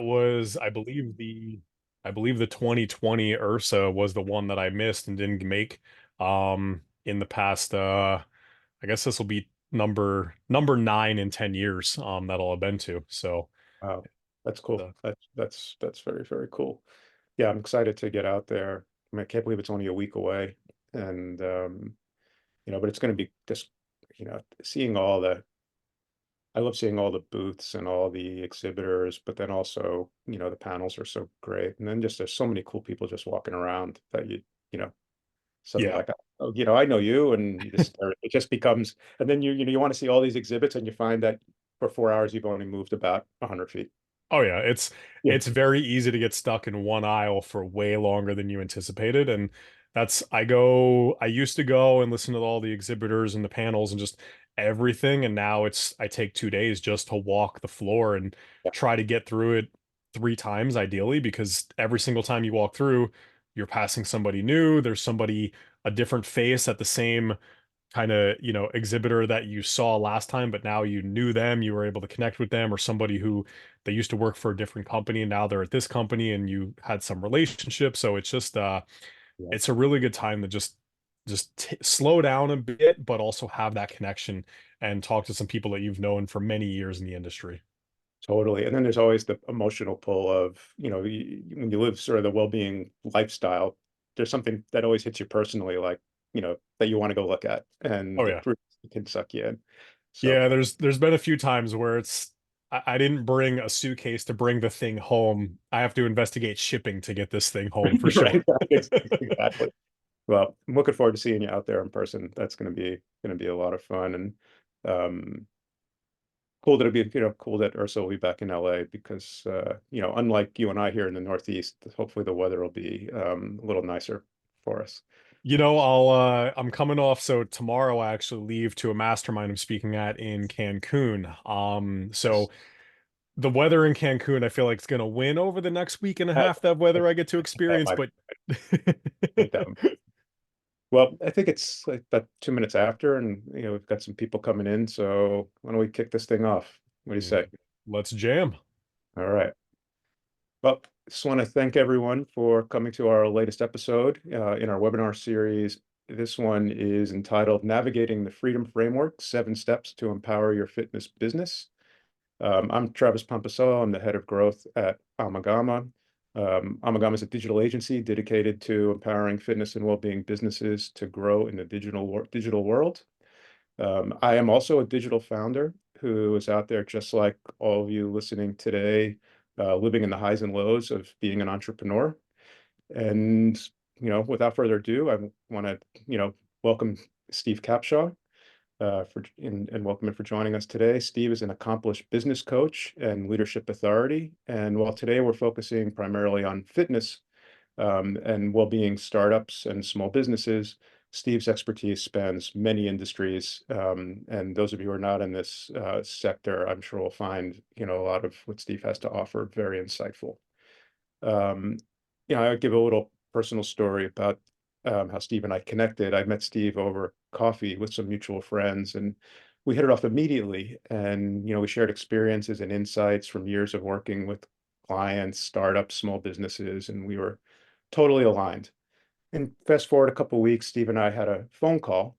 was, I believe the 2020 Ursa was the one that I missed and didn't make. In the past, I guess this will be number nine in 10 years. That I'll have been to. So, Wow, that's cool. uh, That's very, very cool. Yeah, I'm excited to get out there. I mean, I can't believe it's only a week away. And but it's going to be just, seeing all the I love seeing all the booths and all the exhibitors, but then also, the panels are so great. And then just there's so many cool people just walking around that you know, suddenly yeah. like, oh, I know you, and it just becomes, and then you want to see all these exhibits, and you find that for 4 hours you've only moved about 100 feet. Oh yeah, Yeah, it's very easy to get stuck in one aisle for way longer than you anticipated. And I used to go and listen to all the exhibitors and the panels and just everything. And now I take 2 days just to walk the floor and yeah, try to get through it three times ideally, because every single time you walk through, you're passing somebody new. There's somebody, a different face at the same kind of, exhibitor that you saw last time, but now you knew them, you were able to connect with them, or somebody who they used to work for a different company and now they're at this company and you had some relationship. So it's just yeah. it's a really good time to just slow down a bit, but also have that connection and talk to some people that you've known for many years in the industry. Totally. And then there's always the emotional pull of, when you live sort of the well-being lifestyle, there's something that always hits you personally, like, that you want to go look at, Oh and yeah. it really can suck you in. So, Yeah, there's been a few times where I didn't bring a suitcase to bring the thing home. I have to investigate shipping to get this thing home for right. sure. Exactly. Well, I'm looking forward to seeing you out there in person. That's going to be a lot of fun. And um cool that Ursa will be back in LA because unlike you and I here in the Northeast, hopefully the weather will be a little nicer for us. I'm coming off, so tomorrow I actually leave to a mastermind I'm speaking at in Cancun. Yes. So the weather in Cancun, I feel like it's gonna win over the next week and a I, half that I weather I get to think that experience, might but I think that well, I think it's like about 2 minutes after, and we've got some people coming in, so why don't we kick this thing off? What do you yeah, say? let's jam. All right. Well, just want to thank everyone for coming to our latest episode in our webinar series. This one is entitled Navigating the Freedom Framework: 7 Steps to Empower Your Fitness Business. I'm Travis Pomposello. I'm the head of growth at Amagama. Amagama is a digital agency dedicated to empowering fitness and well-being businesses to grow in the digital world. I am also a digital founder who is out there just like all of you listening today, living in the highs and lows of being an entrepreneur. And, without further ado, I want to, welcome Steve Kopshaw and welcome him for joining us today. Steve is an accomplished business coach and leadership authority. And while today we're focusing primarily on fitness and well-being startups and small businesses, Steve's expertise spans many industries. And those of you who are not in this sector, I'm sure will find, a lot of what Steve has to offer very insightful. Um, I'll give a little personal story about how Steve and I connected. I met Steve over coffee with some mutual friends, and we hit it off immediately. And we shared experiences and insights from years of working with clients, startups, small businesses, and we were totally aligned. And fast forward a couple of weeks, Steve and I had a phone call,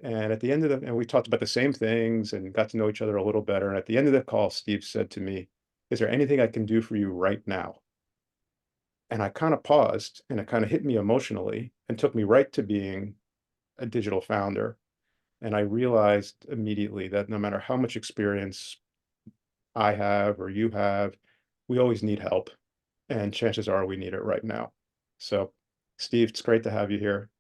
and at the end of and we talked about the same things and got to know each other a little better. And at the end of the call, Steve said to me, "Is there anything I can do for you right now?" And I kind of paused, and it kind of hit me emotionally and took me right to being a digital founder. And I realized immediately that no matter how much experience I have or you have, we always need help. And chances are we need it right now. So, Steve, it's great to have you here.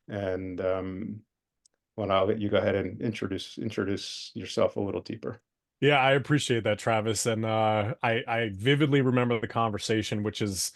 And well, I'll let you go ahead and introduce yourself a little deeper. Yeah, I appreciate that, Travis. And I vividly remember the conversation, which is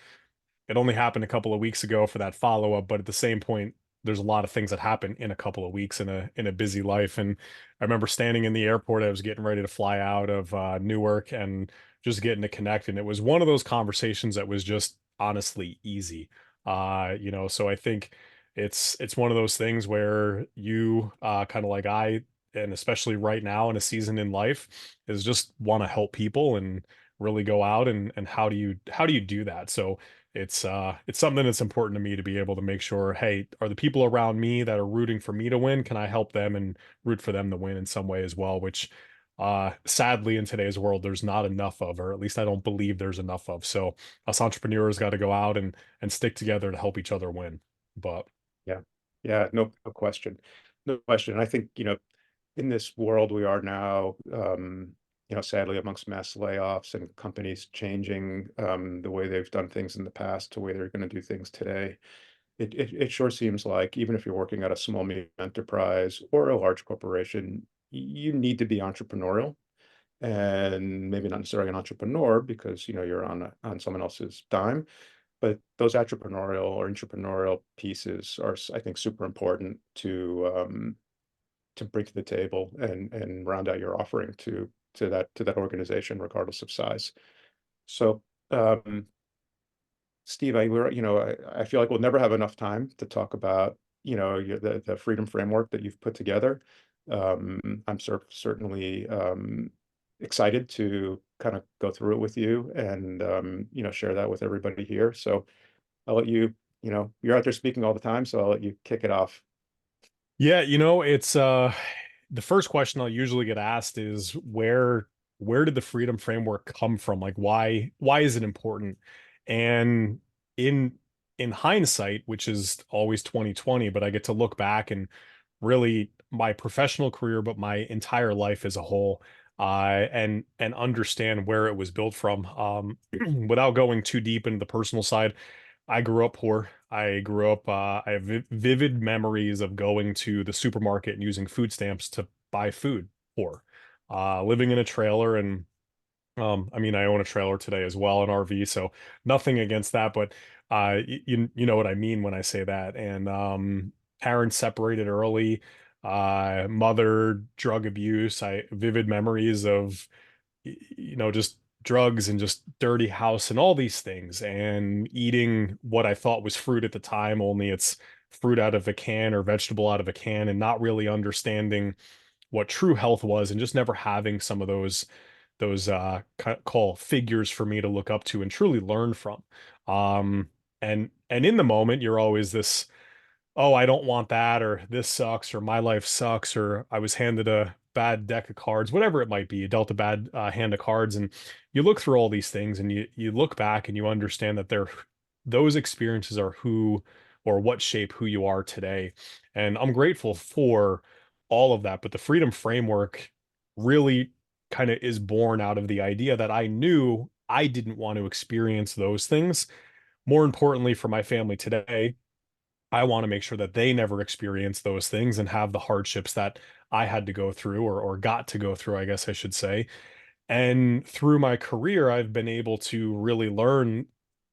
it only happened a couple of weeks ago for that follow-up, but at the same point, there's a lot of things that happen in a couple of weeks in a busy life. And I remember standing in the airport, I was getting ready to fly out of Newark and just getting to connect. And it was one of those conversations that was just honestly easy. So I think it's one of those things where you kind of like I, and especially right now in a season in life, is just want to help people and really go out and how do you do that? So it's something that's important to me to be able to make sure, hey, are the people around me that are rooting for me to win, can I help them and root for them to win in some way as well, which sadly in today's world there's not enough of, or at least I don't believe there's enough of. So us entrepreneurs got to go out and stick together to help each other win. But Yeah. Yeah, no question. No question. I think, in this world we are now, sadly amongst mass layoffs and companies changing the way they've done things in the past to the way they're going to do things today, it sure seems like even if you're working at a small medium enterprise or a large corporation, you need to be entrepreneurial and maybe not necessarily an entrepreneur because you're on someone else's dime, but those entrepreneurial pieces are, I think, super important to bring to the table and round out your offering to that organization, regardless of size. So, Steve, I feel like we'll never have enough time to talk about the freedom framework that you've put together. I'm certainly excited to kind of go through it with you and share that with everybody here. So I'll let you, you're out there speaking all the time, so I'll let you kick it off. yeah, it's the first question I'll usually get asked is where did the freedom framework come from? Like why is it important? And in in hindsight, which is always 2020, but I get to look back and really my professional career, but my entire life as a whole, and understand where it was built from. Without going too deep into the personal side, I grew up poor. I have vivid memories of going to the supermarket and using food stamps to buy food poor. Living in a trailer and I mean, I own a trailer today as well, an RV, so nothing against that, but you know what I mean when I say that. And parents separated early, mother drug abuse. I vivid memories of just drugs and just dirty house and all these things, and eating what I thought was fruit at the time, only it's fruit out of a can or vegetable out of a can, and not really understanding what true health was, and just never having some of those call figures for me to look up to and truly learn from. And in the moment you're always this, oh, I don't want that, or this sucks, or my life sucks, or I was handed a bad deck of cards, whatever it might be, you dealt a bad hand of cards, and you look through all these things and you look back and you understand that those experiences are who or what shape who you are today. And I'm grateful for all of that, but the freedom framework really kind of is born out of the idea that I knew I didn't want to experience those things. More importantly, for my family today, I want to make sure that they never experience those things and have the hardships that I had to go through, or got to go through, I guess I should say. And through my career, I've been able to really learn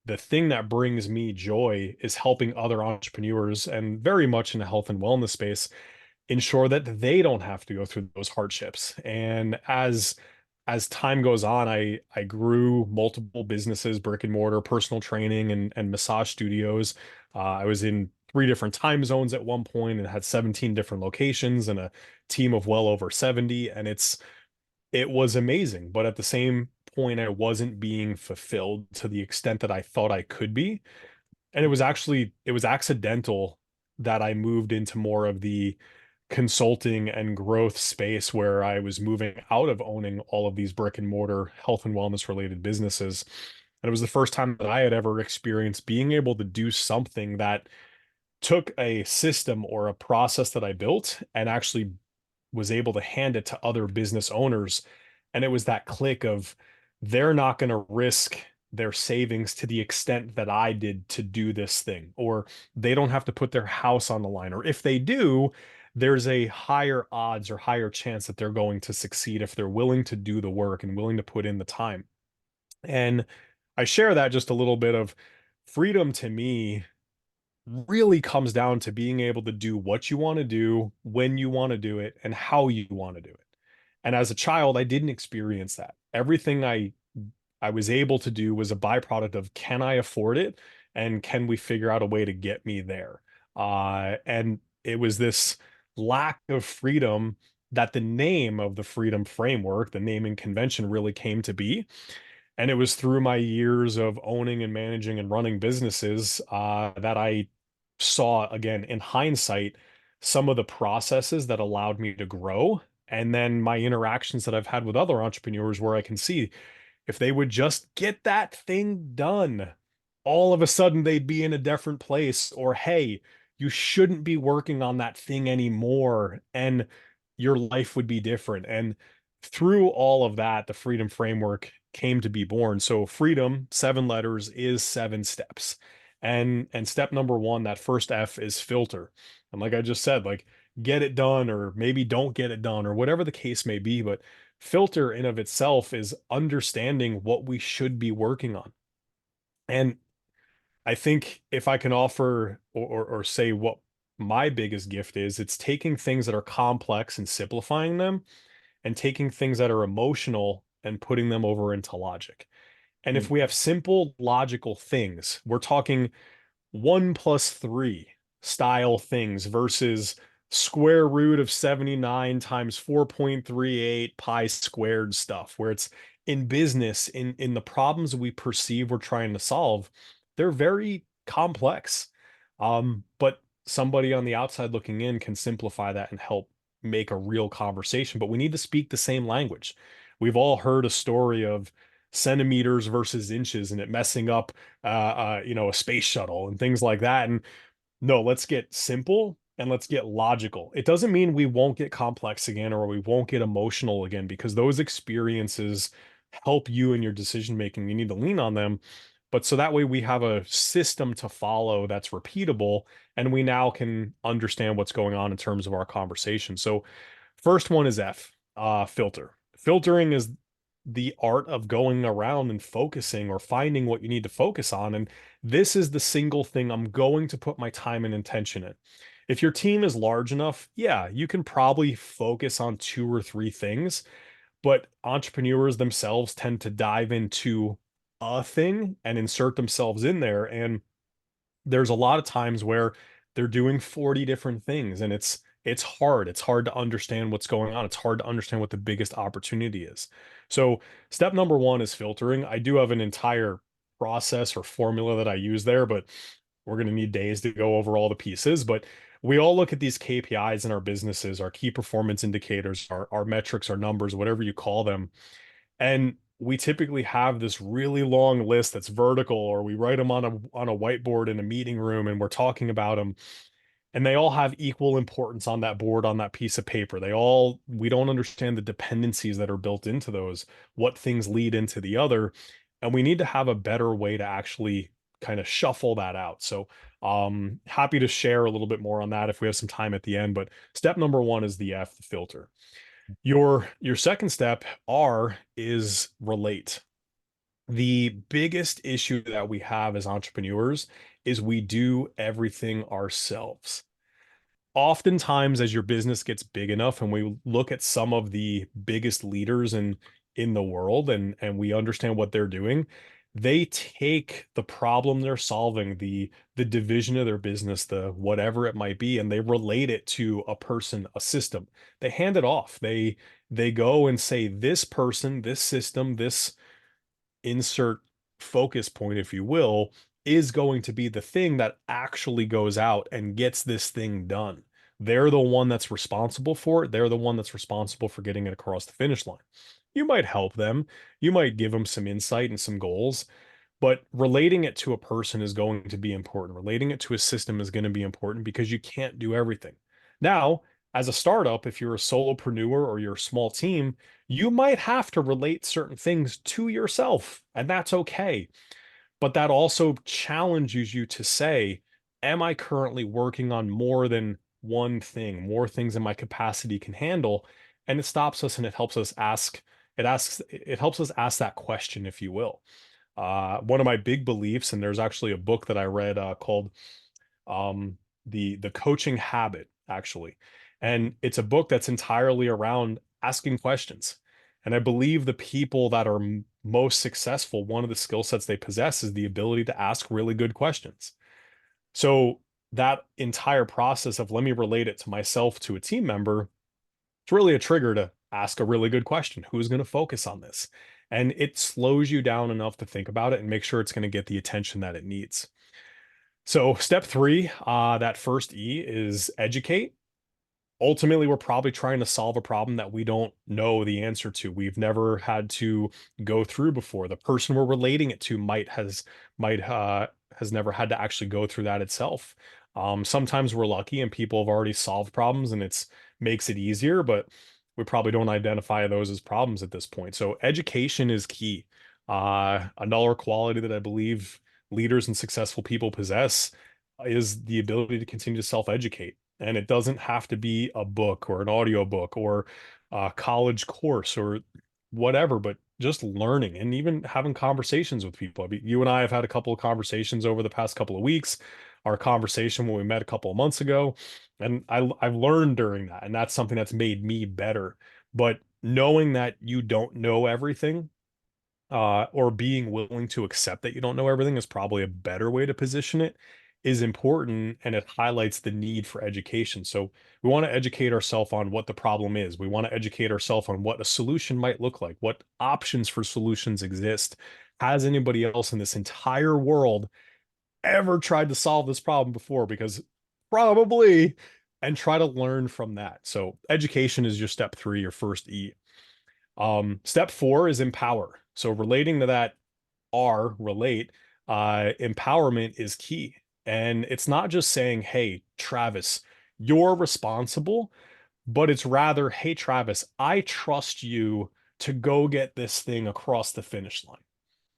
the thing that brings me joy is helping other entrepreneurs, and very much in the health and wellness space, ensure that they don't have to go through those hardships. And as time goes on, I grew multiple businesses, brick and mortar, personal training, and massage studios. I was in three different time zones at one point and had 17 different locations and a team of well over 70. And it was amazing. But at the same point, I wasn't being fulfilled to the extent that I thought I could be. And it was accidental that I moved into more of the consulting and growth space, where I was moving out of owning all of these brick and mortar health and wellness related businesses. And it was the first time that I had ever experienced being able to do something that took a system or a process that I built and actually was able to hand it to other business owners. And it was that click of, they're not going to risk their savings to the extent that I did to do this thing, or they don't have to put their house on the line. Or if they do, there's a higher odds or higher chance that they're going to succeed if they're willing to do the work and willing to put in the time. And I share that just a little bit of freedom to me really comes down to being able to do what you want to do, when you want to do it, and how you want to do it. And as a child, I didn't experience that. Everything I was able to do was a byproduct of, can I afford it? And can we figure out a way to get me there? And it was this lack of freedom that the name of the freedom framework, the naming convention, really came to be. And it was through my years of owning and managing and running businesses that I saw, again, in hindsight, some of the processes that allowed me to grow. And then my interactions that I've had with other entrepreneurs where I can see if they would just get that thing done, all of a sudden they'd be in a different place. Or, hey, you shouldn't be working on that thing anymore, and your life would be different. And through all of that, the Freedom Framework came to be born. So, freedom, 7 letters, is 7 steps. And step number one, that first F, is filter. And like I just said, like, get it done, or maybe don't get it done, or whatever the case may be. But filter in of itself is understanding what we should be working on. And I think if I can offer or say what my biggest gift is, it's taking things that are complex and simplifying them, and taking things that are emotional and putting them over into logic. And if Mm. we have simple logical things, we're talking 1 plus 3 style things versus square root of 79 times 4.38 pi squared stuff, where it's in business, in the problems we perceive we're trying to solve, they're very complex. But somebody on the outside looking in can simplify that and help make a real conversation. But we need to speak the same language. We've all heard a story of centimeters versus inches and it messing up a space shuttle and things like that. And no, let's get simple and let's get logical. It doesn't mean we won't get complex again or we won't get emotional again, because those experiences help you in your decision making. You need to lean on them. But so that way we have a system to follow that's repeatable, and we now can understand what's going on in terms of our conversation. So first one is F, filter. Filtering is the art of going around and focusing or finding what you need to focus on. And this is the single thing I'm going to put my time and intention in. If your team is large enough, yeah, you can probably focus on 2 or 3 things, but entrepreneurs themselves tend to dive into a thing and insert themselves in there. And there's a lot of times where they're doing 40 different things, and it's hard to understand what's going on. It's hard to understand what the biggest opportunity is. So step number one is filtering. I do have an entire process or formula that I use there, but we're going to need days to go over all the pieces. But we all look at these KPIs in our businesses, our key performance indicators, our metrics, our numbers, whatever you call them, and we typically have this really long list that's vertical, or we write them on a whiteboard in a meeting room and we're talking about them, and they all have equal importance on that board, on that piece of paper. We don't understand the dependencies that are built into those, what things lead into the other, and we need to have a better way to actually kind of shuffle that out. So happy to share a little bit more on that if we have some time at the end. But step number one is the F, the filter. Your second step, R, is relate. The biggest issue that we have as entrepreneurs is we do everything ourselves. Oftentimes, as your business gets big enough and we look at some of the biggest leaders in the world, and we understand what they're doing, they take the problem they're solving, the division of their business, the whatever it might be, and they relate it to a person, a system. They hand it off. They go and say, this person, this system, this insert focus point, if you will, is going to be the thing that actually goes out and gets this thing done. They're the one that's responsible for it. They're the one that's responsible for getting it across the finish line. You might help them. You might give them some insight and some goals, but relating it to a person is going to be important. Relating it to a system is going to be important because you can't do everything. Now, as a startup, if you're a solopreneur or you're a small team, you might have to relate certain things to yourself, and that's okay. But that also challenges you to say, am I currently working on more than one thing, more things than my capacity can handle? And it stops us and it helps us ask that question, if you will. One of my big beliefs, and there's actually a book that I read called the Coaching Habit, actually. And it's a book that's entirely around asking questions. And I believe the people that are most successful, one of the skill sets they possess is the ability to ask really good questions. So that entire process of, let me relate it to myself, to a team member, it's really a trigger to ask a really good question. Who's going to focus on this? and it slows you down enough to think about it and make sure it's going to get the attention that it needs. So step three, that first E is educate. Ultimately, we're probably trying to solve a problem that we don't know the answer to. We've never had to go through before. The person we're relating it to might has never had to actually go through that itself. Sometimes we're lucky and people have already solved problems and it's makes it easier, but we probably don't identify those as problems at this point. So education is key. Another quality that I believe leaders and successful people possess is the ability to continue to self-educate. And it doesn't have to be a book or an audio book or a college course or whatever, but just learning and even having conversations with people. I mean, you and I have had a couple of conversations over the past couple of weeks. Our conversation when we met a couple of months ago, and I've learned during that, and that's something that's made me better. But knowing that you don't know everything, or being willing to accept that you don't know everything is probably a better way to position it, is important, and it highlights the need for education. So we want to educate ourselves on what the problem is. We want to educate ourselves on what a solution might look like, what options for solutions exist. Has anybody else in this entire world ever tried to solve this problem before? Because probably, and try to learn from that. So education is your step three, your first E. Step four is empower. So relating to that relate, empowerment is key. And it's not just saying, hey, Travis, you're responsible, but it's rather, hey, Travis, I trust you to go get this thing across the finish line.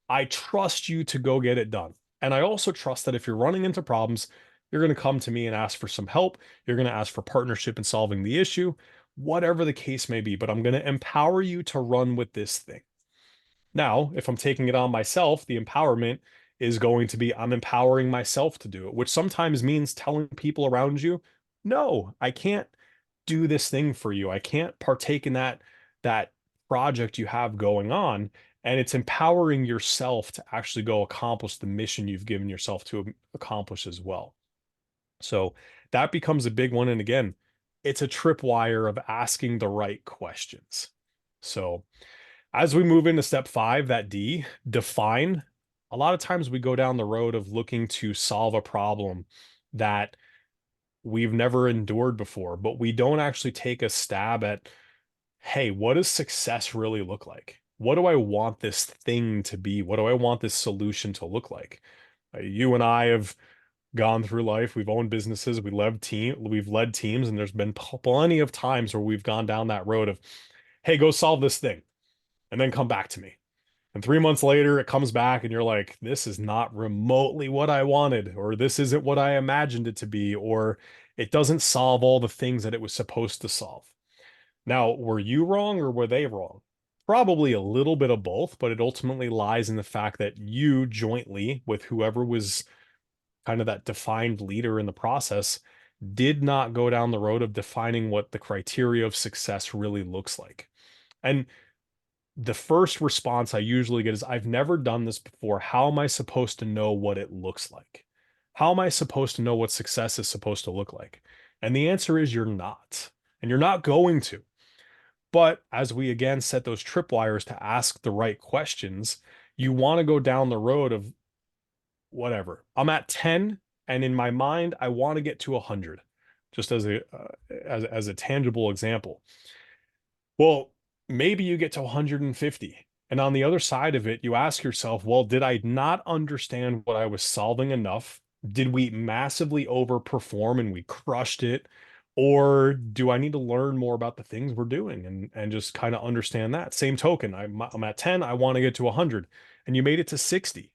I trust you to go get it done. And I also trust that if you're running into problems, you're going to come to me and ask for some help. You're going to ask for partnership in solving the issue, whatever the case may be. But I'm going to empower you to run with this thing. Now, if I'm taking it on myself, the empowerment is going to be I'm empowering myself to do it, which sometimes means telling people around you, no, I can't do this thing for you. I can't partake in that project you have going on. And it's empowering yourself to actually go accomplish the mission you've given yourself to accomplish as well. So that becomes a big one. And again, it's a tripwire of asking the right questions. So as we move into step five, that D, define. A lot of times we go down the road of looking to solve a problem that we've never endured before, but we don't actually take a stab at, hey, what does success really look like? What do I want this thing to be? What do I want this solution to look like? You and I have gone through life. We've owned businesses. We've led teams, and there's been plenty of times where we've gone down that road of, hey, go solve this thing, and then come back to me. And 3 months later, it comes back, and you're like, this is not remotely what I wanted, or this isn't what I imagined it to be, or it doesn't solve all the things that it was supposed to solve. Now, were you wrong or were they wrong? Probably a little bit of both, but it ultimately lies in the fact that you jointly, with whoever was kind of that defined leader in the process, did not go down the road of defining what the criteria of success really looks like. And the first response I usually get is, I've never done this before. How am I supposed to know what it looks like? How am I supposed to know what success is supposed to look like? And the answer is you're not. And you're not going to. But as we again set those tripwires to ask the right questions, you want to go down the road of whatever. I'm at 10, and in my mind, I want to get to 100, just as a tangible example. Well, maybe you get to 150. And on the other side of it, you ask yourself, well, did I not understand what I was solving enough? Did we massively overperform and we crushed it? Or do I need to learn more about the things we're doing and just kind of understand that? Same token, I'm at 10, I want to get to 100, and you made it to 60.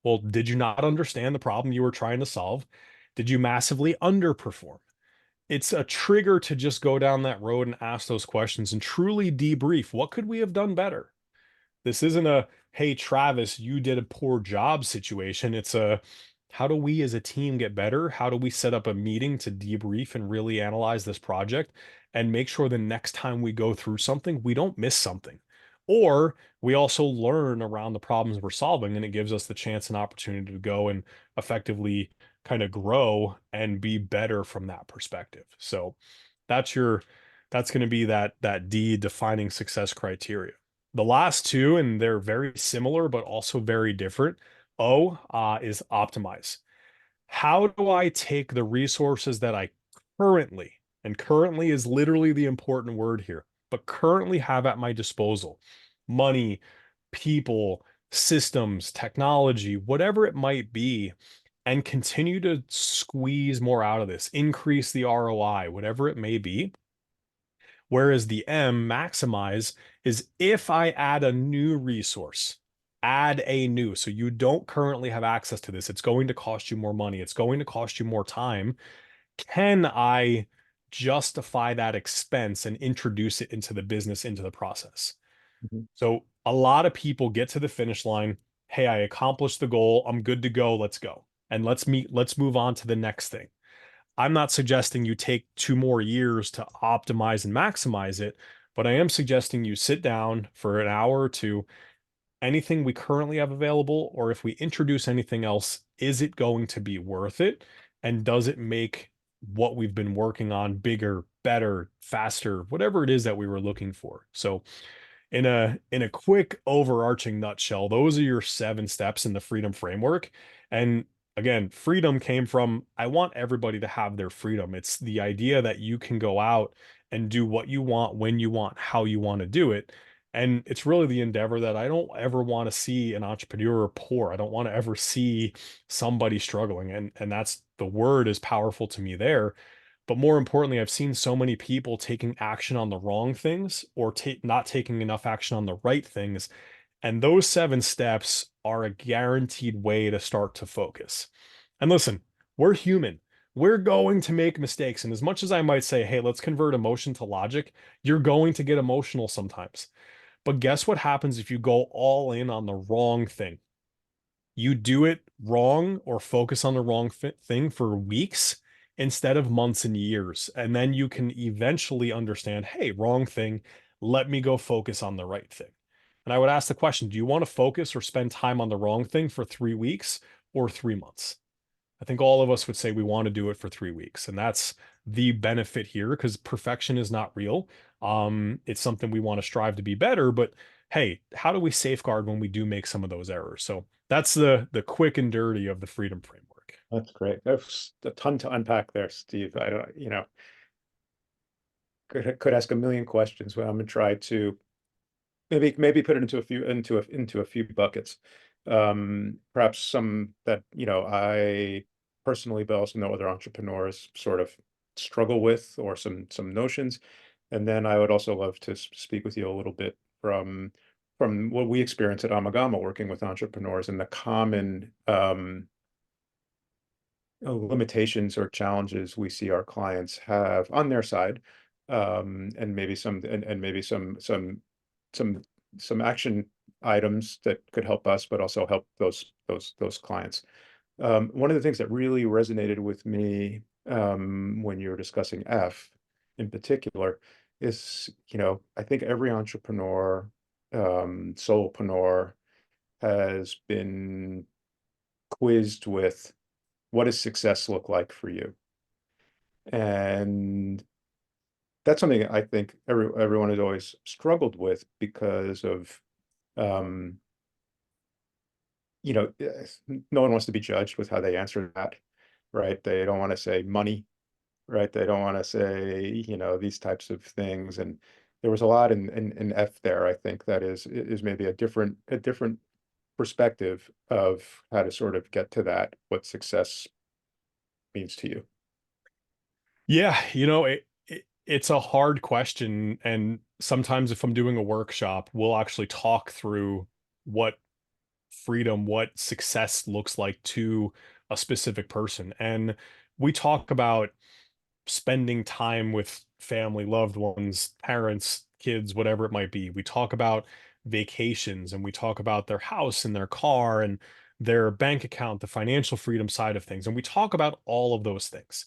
Well, did you not understand the problem you were trying to solve? Did you massively underperform? It's a trigger to just go down that road and ask those questions and truly debrief. What could we have done better? This isn't a, hey, Travis, you did a poor job situation. It's a, how do we as a team get better? How do we set up a meeting to debrief and really analyze this project and make sure the next time we go through something, we don't miss something? Or we also learn around the problems we're solving, and it gives us the chance and opportunity to go and effectively kind of grow and be better from that perspective. So that's your that's going to be that D, defining success criteria. The last two, and they're very similar, but also very different. O is optimize. How do I take the resources that I currently, and currently is literally the important word here, but currently have at my disposal, money, people, systems, technology, whatever it might be, and continue to squeeze more out of this, increase the ROI, whatever it may be. Whereas the M, maximize, is if I add a new resource, add a new. So you don't currently have access to this. It's going to cost you more money. It's going to cost you more time. Can I justify that expense and introduce it into the business, into the process? Mhm. So a lot of people get to the finish line. Hey, I accomplished the goal. I'm good to go. Let's go. And let's move on to the next thing. I'm not suggesting you take 2 more years to optimize and maximize it, but I am suggesting you sit down for an hour or two. Anything we currently have available, or if we introduce anything else, is it going to be worth it? And does it make what we've been working on bigger, better, faster, whatever it is that we were looking for? So in a quick overarching nutshell, those are your 7 steps in the freedom framework. And again, freedom came from I want everybody to have their freedom. It's the idea that you can go out and do what you want, when you want, how you want to do it. And it's really the endeavor that I don't ever want to see an entrepreneur poor. I don't want to ever see somebody struggling. And that's the word is powerful to me there. But more importantly, I've seen so many people taking action on the wrong things or not taking enough action on the right things. And those 7 steps are a guaranteed way to start to focus. And listen, we're human. We're going to make mistakes. And as much as I might say, hey, let's convert emotion to logic, you're going to get emotional sometimes. But guess what happens if you go all in on the wrong thing? You do it wrong or focus on the wrong thing for weeks instead of months and years. And then you can eventually understand, hey, wrong thing. Let me go focus on the right thing. And I would ask the question, do you want to focus or spend time on the wrong thing for 3 weeks or 3 months? I think all of us would say we want to do it for 3 weeks. And that's the benefit here because perfection is not real. It's something we want to strive to be better, but hey, how do we safeguard when we do make some of those errors? So that's the quick and dirty of the freedom framework. That's great. There's a ton to unpack there, Steve. I don't, could ask a million questions, but I'm gonna try to maybe put it into a few buckets. Perhaps some that I personally, but also know other entrepreneurs sort of struggle with, or some notions. And then I would also love to speak with you a little bit from what we experience at Amagama, working with entrepreneurs, and the common limitations or challenges we see our clients have on their side, and maybe some some action items that could help us, but also help those clients. One of the things that really resonated with me, when you were discussing F in particular, is I think every entrepreneur, solopreneur, has been quizzed with, what does success look like for you? And that's something I think everyone has always struggled with because of, um, no one wants to be judged with how they answer that, right? They don't want to say money, right? They don't want to say, these types of things. And there was a lot in F there, I think, that is maybe a different perspective of how to sort of get to that, what success means to you. Yeah, it's a hard question. And sometimes if I'm doing a workshop, we'll actually talk through what freedom, what success looks like to a specific person. And we talk about spending time with family, loved ones, parents, kids, whatever it might be. We talk about vacations and we talk about their house and their car and their bank account, the financial freedom side of things. And we talk about all of those things.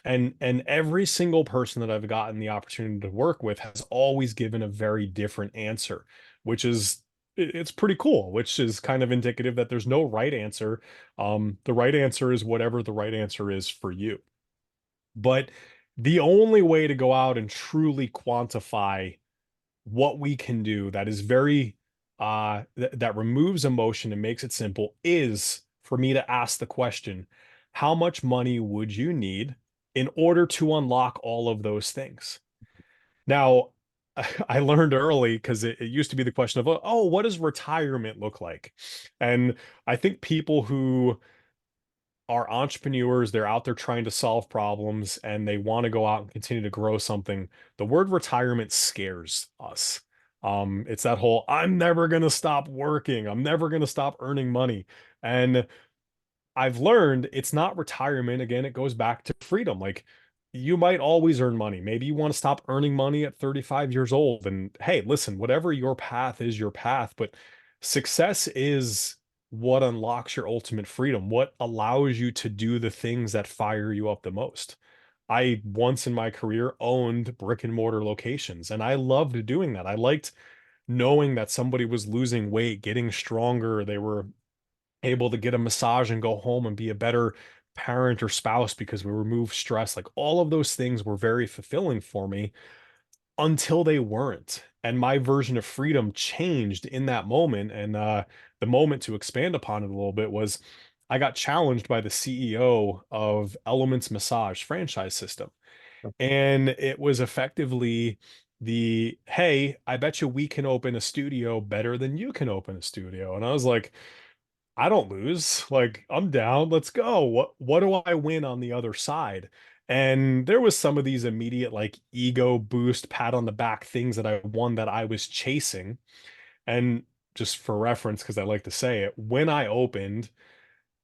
And every single person that I've gotten the opportunity to work with has always given a very different answer, which is it's pretty cool, which is kind of indicative that there's no right answer. The right answer is whatever the right answer is for you. But the only way to go out and truly quantify what we can do that is very that removes emotion and makes it simple is for me to ask the question, how much money would you need in order to unlock all of those things? Now, I learned early because it used to be the question of, oh, what does retirement look like? And I think people who are entrepreneurs, they're out there trying to solve problems and they want to go out and continue to grow something. The word retirement scares us. It's that whole, I'm never going to stop working. I'm never going to stop earning money. And I've learned it's not retirement. Again, it goes back to freedom. Like you might always earn money. Maybe you want to stop earning money at 35 years old. And hey, listen, whatever your path is your path, but success is what unlocks your ultimate freedom, what allows you to do the things that fire you up the most. I once in my career owned brick and mortar locations, and I loved doing that. I liked knowing that somebody was losing weight, getting stronger. They were able to get a massage and go home and be a better parent or spouse because we remove stress. Like all of those things were very fulfilling for me until they weren't. And my version of freedom changed in that moment. And the moment to expand upon it a little bit was I got challenged by the CEO of Elements Massage franchise system. And it was effectively the, hey, I bet you we can open a studio better than you can open a studio. And I was like, I don't lose. Like, I'm down. Let's go. What do I win on the other side? And there was some of these immediate like ego boost, pat on the back things that I won that I was chasing. And just for reference, because I like to say it, when I opened,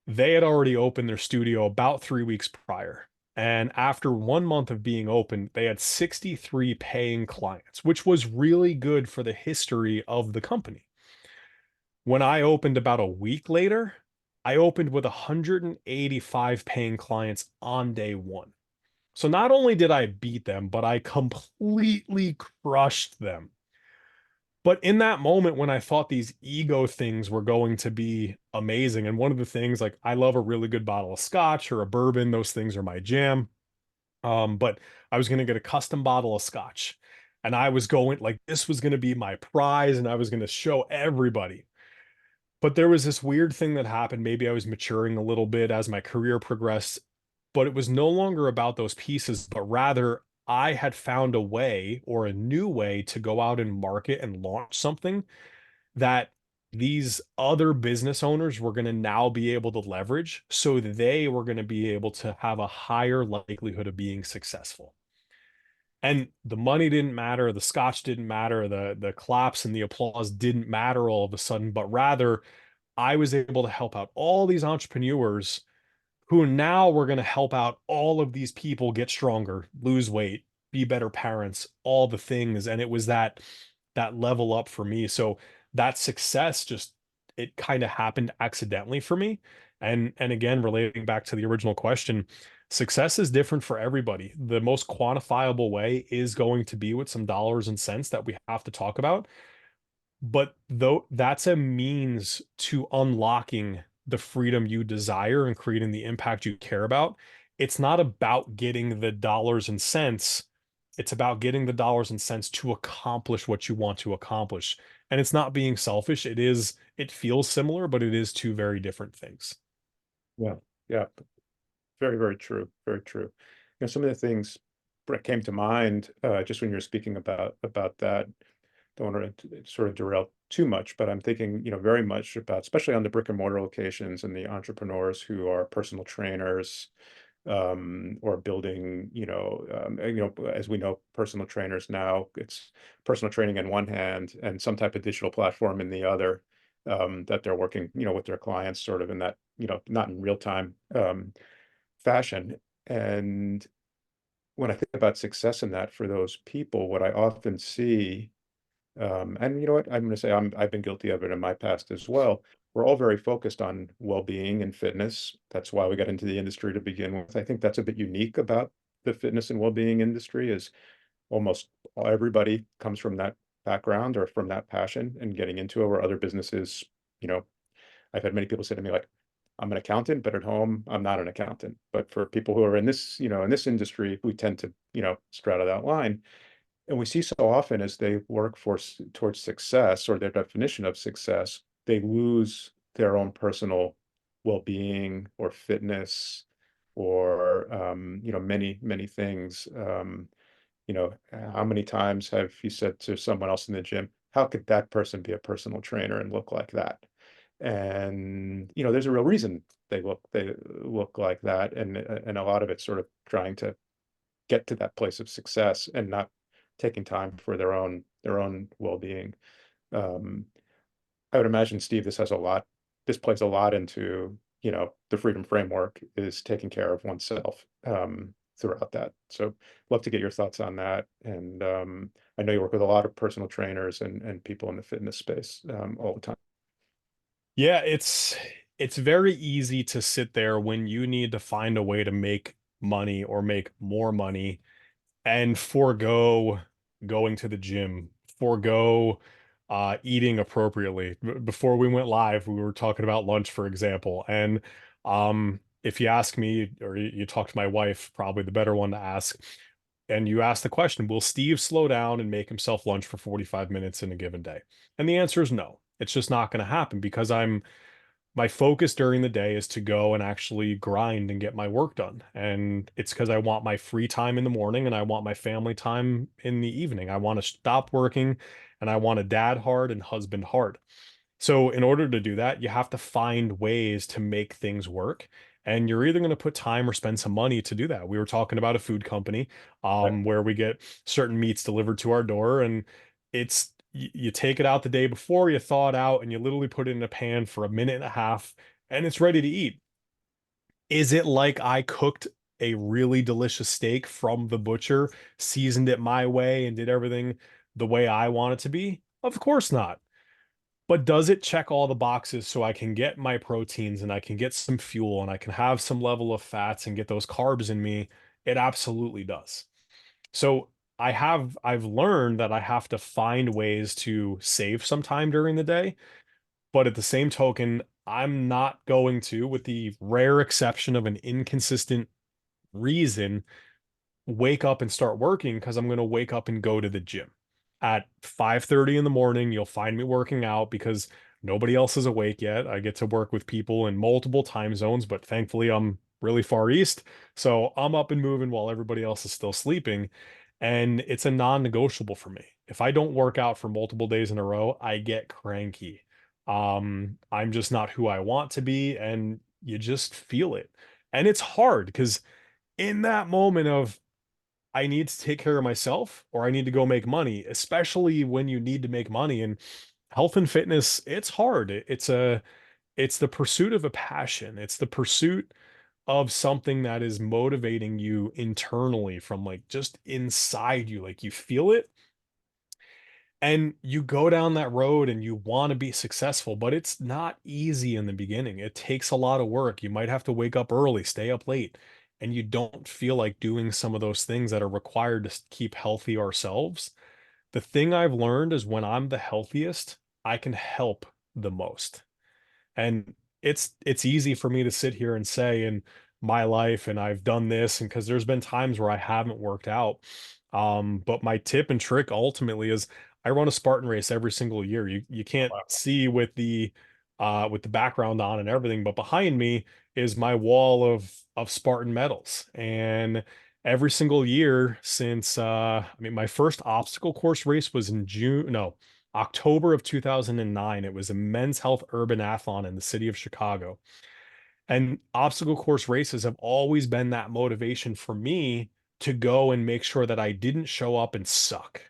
they had already opened their studio about 3 weeks prior. And after 1 month of being open, they had 63 paying clients, which was really good for the history of the company. When I opened about a week later, I opened with 185 paying clients on day one. So not only did I beat them, but I completely crushed them. But in that moment when I thought these ego things were going to be amazing, and one of the things, like I love a really good bottle of scotch or a bourbon, those things are my jam. But I was going to get a custom bottle of scotch. And I was going like this was going to be my prize, and I was going to show everybody. But there was this weird thing that happened. Maybe I was maturing a little bit as my career progressed, but it was no longer about those pieces, but rather I had found a way or a new way to go out and market and launch something that these other business owners were going to now be able to leverage. So they were going to be able to have a higher likelihood of being successful. And the money didn't matter, the scotch didn't matter, the claps and the applause didn't matter all of a sudden, but rather I was able to help out all these entrepreneurs who now were going to help out all of these people get stronger, lose weight, be better parents, all the things. And it was that level up for me. So that success just it kind of happened accidentally for me. And again, relating back to the original question, success is different for everybody. The most quantifiable way is going to be with some dollars and cents that we have to talk about. But though that's a means to unlocking the freedom you desire and creating the impact you care about, it's not about getting the dollars and cents. It's about getting the dollars and cents to accomplish what you want to accomplish. And it's not being selfish. It feels similar, but it is two very different things. Yeah, yeah, very, very true, very true. Some of the things that came to mind just when you're speaking about that. Don't want to sort of derail too much, but I'm thinking, very much about, especially on the brick and mortar locations and the entrepreneurs who are personal trainers, or building, as we know, personal trainers now, it's personal training in one hand and some type of digital platform in the other, that they're working, with their clients sort of in that, not in real time, fashion. And when I think about success in that for those people, what I often see, and you know what? I'm going to say I've been guilty of it in my past as well. We're all very focused on well-being and fitness. That's why we got into the industry to begin with. I think that's a bit unique about the fitness and well-being industry is almost everybody comes from that background or from that passion and getting into it, where other businesses, you know, I've had many people say to me like, I'm an accountant, but at home I'm not an accountant. But for people who are in this, in this industry, we tend to, straddle that line. And we see so often as they work towards success or their definition of success, they lose their own personal well-being or fitness or many, many things. How many times have you said to someone else in the gym, how could that person be a personal trainer and look like that? And there's a real reason they look like that, and a lot of it's sort of trying to get to that place of success and not taking time for their own well-being. Um, I would imagine, Steve, this plays a lot into, the freedom framework is taking care of oneself throughout that. So love to get your thoughts on that. And I know you work with a lot of personal trainers and people in the fitness space all the time. Yeah, it's very easy to sit there when you need to find a way to make money or make more money and forego going to the gym, forego eating appropriately. Before we went live, we were talking about lunch, for example. And if you ask me, or you talk to my wife, probably the better one to ask, and you ask the question, will Steve slow down and make himself lunch for 45 minutes in a given day? And the answer is no. It's just not going to happen because my focus during the day is to go and actually grind and get my work done. And it's because I want my free time in the morning and I want my family time in the evening. I want to stop working and I want a dad hard and husband hard. So, in order to do that, you have to find ways to make things work. And you're either going to put time or spend some money to do that. We were talking about a food company Right. where we get certain meats delivered to our door, and you take it out the day before, you thaw it out, and you literally put it in a pan for a minute and a half, and it's ready to eat. Is it like I cooked a really delicious steak from the butcher, seasoned it my way, and did everything the way I want it to be? Of course not. But does it check all the boxes so I can get my proteins and I can get some fuel and I can have some level of fats and get those carbs in me? It absolutely does. So I've learned that I have to find ways to save some time during the day, but at the same token, I'm not going to, with the rare exception of an inconsistent reason, wake up and start working because I'm going to wake up and go to the gym. At 5:30 in the morning, you'll find me working out because nobody else is awake yet. I get to work with people in multiple time zones, but thankfully I'm really far east. So I'm up and moving while everybody else is still sleeping. And it's a non-negotiable for me. If I don't work out for multiple days in a row, I get cranky. I'm just not who I want to be, and you just feel it. And it's hard because in that moment of I need to take care of myself or I need to go make money, especially when you need to make money and health and fitness, it's hard. It's the pursuit of a passion. It's the pursuit of something that is motivating you internally from like just inside you. Like you feel it and you go down that road and you want to be successful, but it's not easy in the beginning. It takes a lot of work. You might have to wake up early, stay up late, and you don't feel like doing some of those things that are required to keep healthy ourselves. The thing I've learned is when I'm the healthiest, I can help the most. And it's easy for me to sit here and say in my life, and I've done this, and because there's been times where I haven't worked out. But my tip and trick ultimately is I run a Spartan race every single year. You can't Wow. see with the background on and everything, but behind me is my wall of Spartan medals. And every single year since I mean my first obstacle course race was in June, no, October of 2009. It was a men's health urban athlon in the city of Chicago. And obstacle course races have always been that motivation for me to go and make sure that I didn't show up and suck.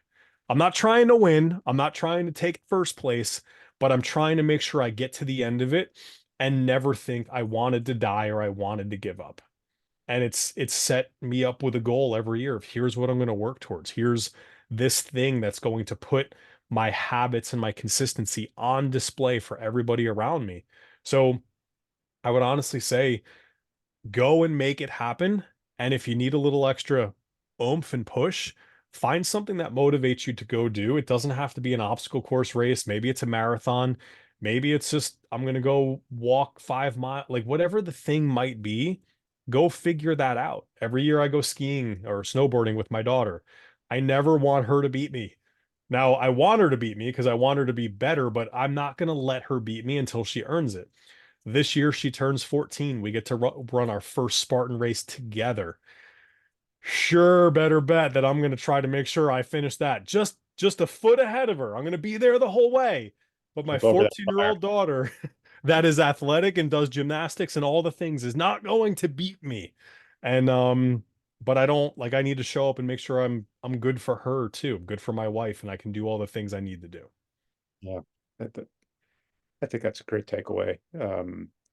I'm not trying to win, I'm not trying to take first place, but I'm trying to make sure I get to the end of it and never think I wanted to die or I wanted to give up. And it's set me up with a goal every year of here's what I'm going to work towards. Here's this thing that's going to put my habits and my consistency on display for everybody around me. So I would honestly say go and make it happen. And if you need a little extra oomph and push, find something that motivates you to go do. It doesn't have to be an obstacle course race. Maybe it's a marathon. Maybe it's just, I'm going to go walk 5 miles, like whatever the thing might be, go figure that out. Every year I go skiing or snowboarding with my daughter. I never want her to beat me. Now, I want her to beat me because I want her to be better, but I'm not going to let her beat me until she earns it. This year, she turns 14. We get to run our first Spartan race together. Sure, better bet that I'm going to try to make sure I finish that just a foot ahead of her. I'm going to be there the whole way. But my Jump over that 14-year-old fire. old daughter that is athletic and does gymnastics and all the things is not going to beat me. And but I don't like I need to show up and make sure I'm good for her too. Good for my wife and I can do all the things I need to do. Yeah. That, I think that's a great takeaway. I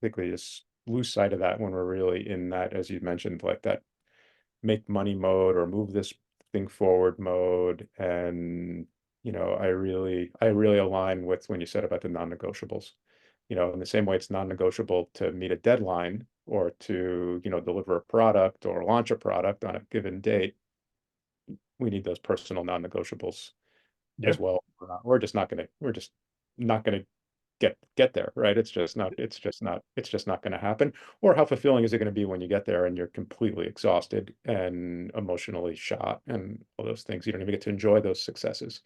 think we just lose sight of that when we're really in that, as you mentioned, like that make money mode or move this thing forward mode. And, I really align with when you said about the non-negotiables. In the same way it's non-negotiable to meet a deadline or to, deliver a product or launch a product on a given date, we need those personal non-negotiables Yeah, as well. We're just not gonna get there, right? It's just not going to happen. Or how fulfilling is it going to be when you get there and you're completely exhausted and emotionally shot and all those things? You don't even get to enjoy those successes.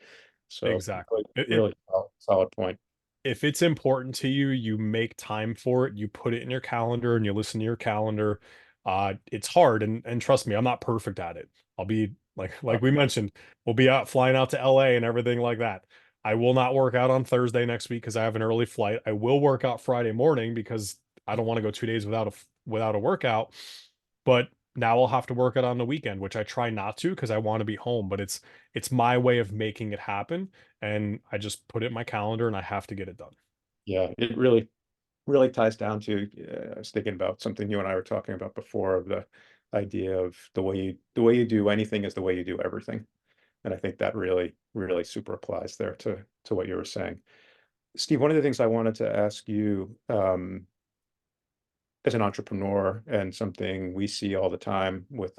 So exactly. really, really solid point. If it's important to you, you make time for it, you put it in your calendar and you listen to your calendar. It's hard and trust me, I'm not perfect at it. I'll be like we mentioned, we'll be out flying out to LA and everything like that. I will not work out on Thursday next week because I have an early flight. I will work out Friday morning because I don't want to go 2 days without a workout. But now I'll have to work it on the weekend, which I try not to because I want to be home. But it's my way of making it happen and I just put it in my calendar and I have to get it done. Yeah, it really, really ties down to, I was thinking about something you and I were talking about before of the idea of the way you do anything is the way you do everything. And I think that really, really super applies there to what you were saying. Steve, one of the things I wanted to ask you, as an entrepreneur and something we see all the time with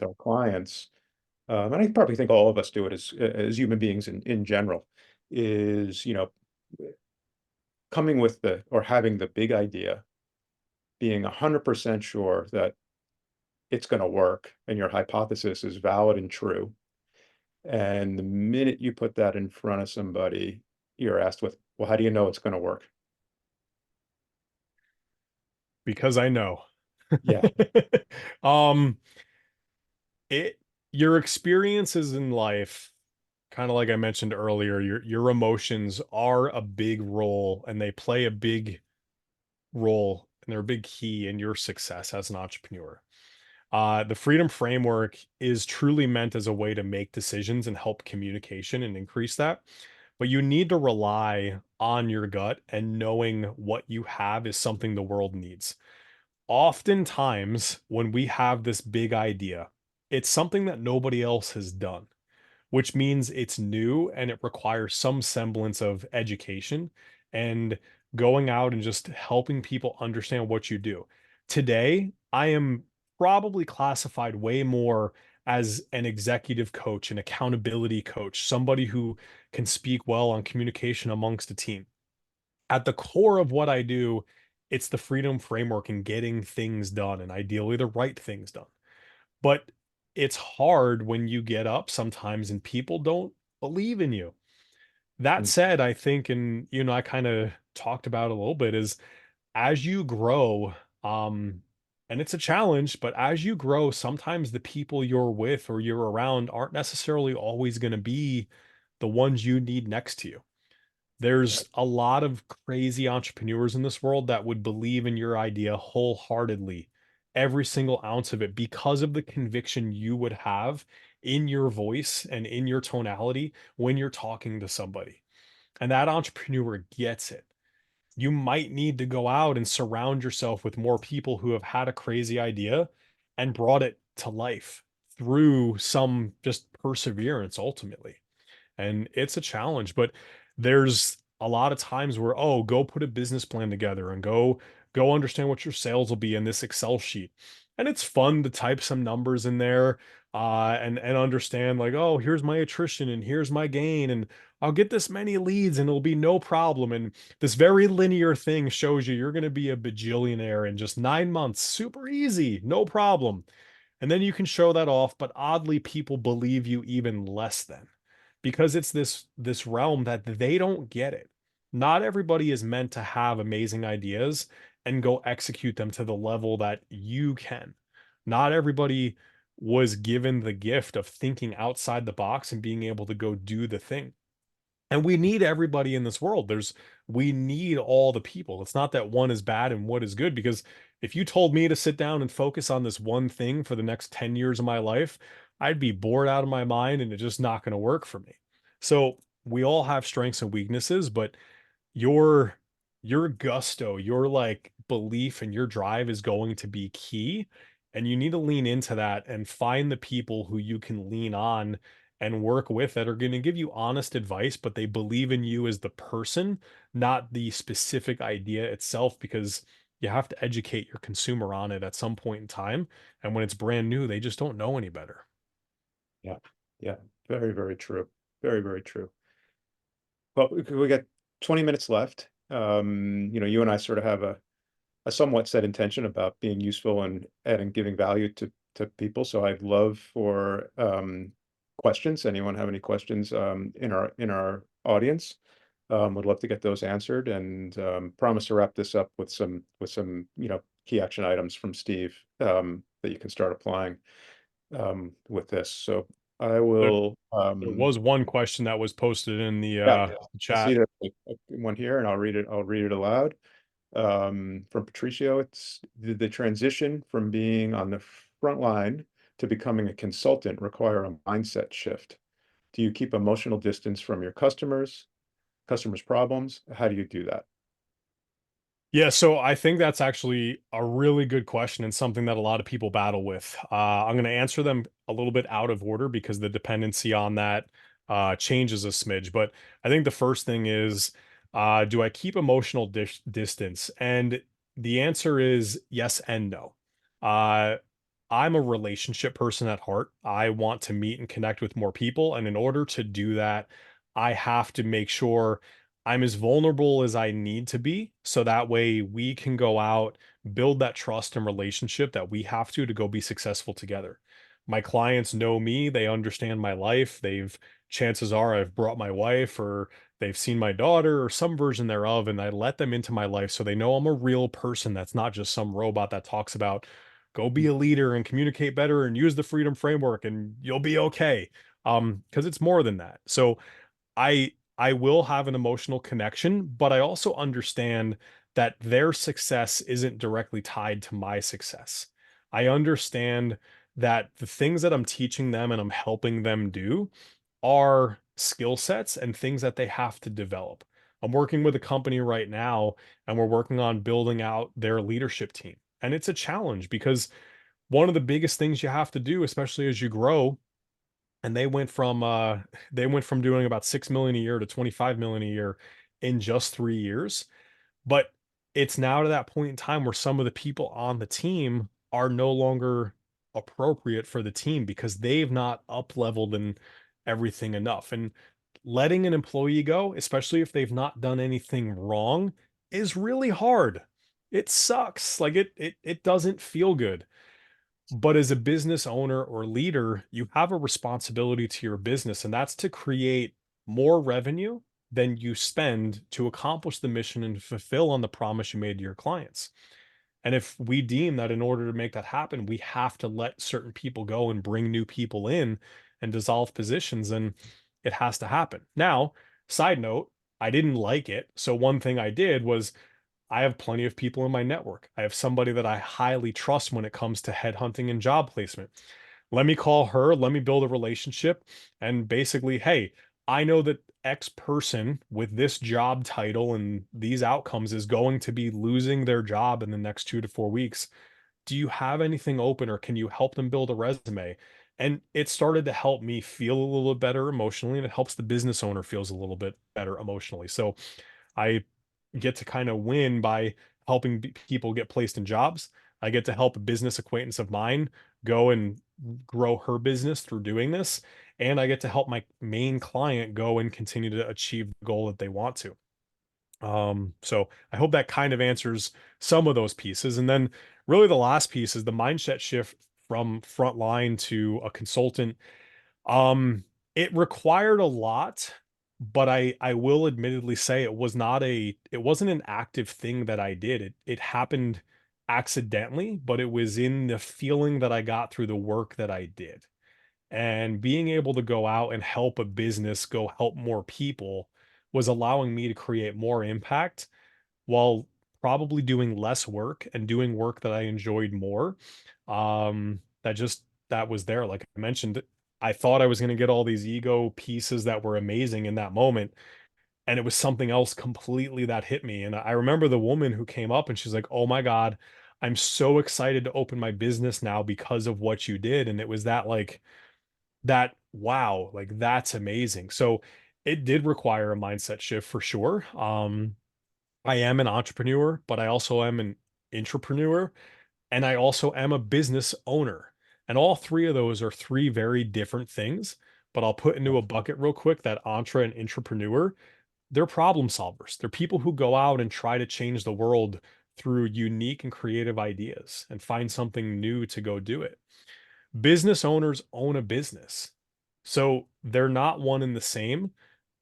our clients, and I probably think all of us do it as human beings in general, is coming with the or having the big idea, being 100% sure that it's going to work and your hypothesis is valid and true. And the minute you put that in front of somebody, you're asked with, well, how do you know it's going to work? Because I know. Yeah. um it your experiences in life, kind of like I mentioned earlier, your emotions are a big role and they play a big role and they're a big key in your success as an entrepreneur. The freedom framework is truly meant as a way to make decisions and help communication and increase that. But you need to rely on your gut and knowing what you have is something the world needs. Oftentimes, when we have this big idea, it's something that nobody else has done, which means it's new and it requires some semblance of education and going out and just helping people understand what you do. Today, I am probably classified way more as an executive coach, an accountability coach, somebody who can speak well on communication amongst a team. At the core of what I do, it's the freedom framework and getting things done and ideally the right things done. But it's hard when you get up sometimes and people don't believe in you. That Mm, said, I think, and I kind of talked about it a little bit, is as you grow, and it's a challenge, but as you grow, sometimes the people you're with or you're around aren't necessarily always going to be the ones you need next to you. right. There's a lot of crazy entrepreneurs in this world that would believe in your idea wholeheartedly, every single ounce of it, because of the conviction you would have in your voice and in your tonality when you're talking to somebody. And that entrepreneur gets it. You might need to go out and surround yourself with more people who have had a crazy idea and brought it to life through some just perseverance ultimately. And it's a challenge, but there's a lot of times where, oh, go put a business plan together and go understand what your sales will be in this Excel sheet. And it's fun to type some numbers in there and understand like, oh, here's my attrition and here's my gain and I'll get this many leads and it'll be no problem. And this very linear thing shows you you're going to be a bajillionaire in just 9 months. Super easy, no problem. And then you can show that off, but oddly people believe you even less than, because it's this realm that they don't get it. Not everybody is meant to have amazing ideas and go execute them to the level that you can. Not everybody was given the gift of thinking outside the box and being able to go do the thing. And we need everybody in this world. We need all the people. It's not that one is bad and one is good, because if you told me to sit down and focus on this one thing for the next 10 years of my life, I'd be bored out of my mind and it's just not going to work for me. So we all have strengths and weaknesses, but your your gusto, your like belief and your drive is going to be key. And you need to lean into that and find the people who you can lean on and work with that are going to give you honest advice, but they believe in you as the person, not the specific idea itself, because you have to educate your consumer on it at some point in time. And when it's brand new, they just don't know any better. Yeah. Yeah. Very, very true. Very, very true. Well, we got 20 minutes left. You and I sort of have a somewhat set intention about being useful and giving value to people. So I'd love for questions. Anyone have any questions in our audience? Would love to get those answered, and promise to wrap this up with some key action items from Steve that you can start applying with this. So I There, will. there was one question that was posted in the Yeah, I see chat. that one here, and I'll read it. I'll read it aloud. From Patricio, it's the transition from being on the front line to becoming a consultant require a mindset shift. Do you keep emotional distance from your customers' problems? How do you do that? Yeah, so I think that's actually a really good question and something that a lot of people battle with. I'm going to answer them a little bit out of order because the dependency on that changes a smidge. But I think the first thing is, do I keep emotional distance? And the answer is yes and no. Uh, I'm a relationship person at heart. I want to meet and connect with more people. And in order to do that, I have to make sure I'm as vulnerable as I need to be, so that way we can go out, build that trust and relationship that we have to go be successful together. My clients know me, they understand my life. Chances are I've brought my wife, or they've seen my daughter or some version thereof, and I let them into my life so they know I'm a real person that's not just some robot that talks about go be a leader and communicate better and use the freedom framework and you'll be okay. Because it's more than that. So I will have an emotional connection, but I also understand that their success isn't directly tied to my success. I understand that the things that I'm teaching them and I'm helping them do are skill sets and things that they have to develop. I'm working with a company right now and we're working on building out their leadership team. And it's a challenge because one of the biggest things you have to do, especially as you grow, and they went from doing about 6 million a year to 25 million a year in just 3 years. But it's now to that point in time where some of the people on the team are no longer appropriate for the team because they've not up leveled and everything enough. And letting an employee go, especially if they've not done anything wrong, is really hard. It sucks. Like it doesn't feel good. But as a business owner or leader, you have a responsibility to your business, and that's to create more revenue than you spend to accomplish the mission and fulfill on the promise you made to your clients. And if we deem that in order to make that happen, we have to let certain people go and bring new people in and dissolve positions, then it has to happen. Now, side note, I didn't like it. So one thing I did was I have plenty of people in my network. I have somebody that I highly trust when it comes to headhunting and job placement. Let me call her, let me build a relationship, and basically, hey, I know that X person with this job title and these outcomes is going to be losing their job in the next 2 to 4 weeks. Do you have anything open or can you help them build a resume? And it started to help me feel a little better emotionally, and it helps the business owner feels a little bit better emotionally. So I get to kind of win by helping people get placed in jobs. I get to help a business acquaintance of mine go and grow her business through doing this. And I get to help my main client go and continue to achieve the goal that they want to. So I hope that kind of answers some of those pieces. And then really the last piece is the mindset shift from frontline to a consultant. Um, it required a lot, but I will admittedly say it wasn't an active thing that I did. It happened accidentally, but it was in the feeling that I got through the work that I did. And being able to go out and help a business go help more people was allowing me to create more impact while probably doing less work and doing work that I enjoyed more. That was there. Like I mentioned, I thought I was going to get all these ego pieces that were amazing in that moment. And it was something else completely that hit me. And I remember the woman who came up and she's like, "Oh my God, I'm so excited to open my business now because of what you did." And it was that like, that wow, like that's amazing. So it did require a mindset shift for sure. I am an entrepreneur, but I also am an intrapreneur, and I also am a business owner. And all three of those are three very different things. But I'll put into a bucket real quick that entre and intrapreneur, they're problem solvers. They're people who go out and try to change the world through unique and creative ideas and find something new to go do it. Business owners own a business. So they're not one and the same,